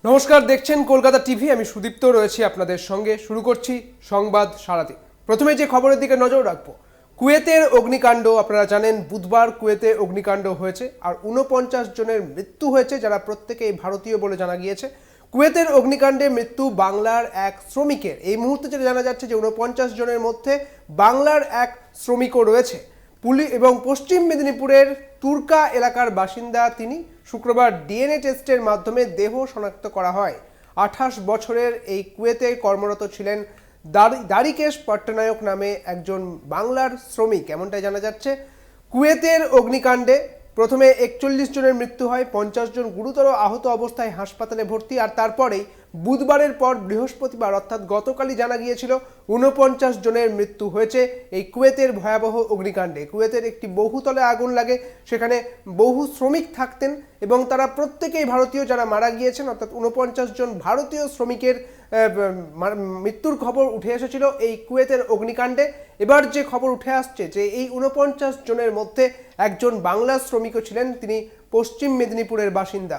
নমস্কার, দেখছেন কলকাতা টিভি। আমি সুদীপ্ত রয়েছি আপনাদের সঙ্গে। শুরু করছি সংবাদ সারাতে। প্রথমে যে খবরের দিকে নজর রাখবো, কুয়েতের অগ্নিকাণ্ড। আপনারা জানেন বুধবার কুয়েতে অগ্নিকাণ্ড হয়েছে আর 49 জনের মৃত্যু হয়েছে, যারা প্রত্যেকেই ভারতীয় বলে জানা গিয়েছে। কুয়েতের অগ্নিকাণ্ডে মৃত্যু বাংলার এক শ্রমিকের। এই মুহূর্তে যেটা জানা যাচ্ছে যে 49 জনের মধ্যে বাংলার এক শ্রমিকও রয়েছে। এবং পশ্চিম মেদিনীপুরের তুরকা এলাকার বাসিন্দা তিনি। শুক্রবার ডিএনএ টেস্টের মাধ্যমে দেহ শনাক্ত করা হয়। 28 বছরের এই কুয়েতে কর্মরত ছিলেন দারিকেশ পট্টনায়ক নামে একজন বাংলার শ্রমিক, এমনটাই জানা যাচ্ছে। কুয়েতের অগ্নিকাণ্ডে প্রথমে 41 জনের মৃত্যু হয়, 50 জন গুরুতর আহত অবস্থায় হাসপাতালে ভর্তি। আর তারপরেই বুধবারের পর বৃহস্পতিবার অর্থাৎ গতকালই জানা গিয়েছিল 49 জনের মৃত্যু হয়েছে এই কুয়েতের ভয়াবহ অগ্নিকাণ্ডে। কুয়েতের একটি বহুতলে আগুন লাগে, সেখানে বহু শ্রমিক থাকতেন এবং তারা প্রত্যেকেই ভারতীয়। যারা মারা গিয়েছেন অর্থাৎ 49 জন ভারতীয় শ্রমিকের মৃত্যুর খবর উঠে এসেছিল এই কুয়েতের অগ্নিকাণ্ডে। এবার যে খবর উঠে আসছে যে এই 49 জনের মধ্যে একজন বাংলা শ্রমিকও ছিলেন, তিনি পশ্চিম মেদিনীপুরের বাসিন্দা।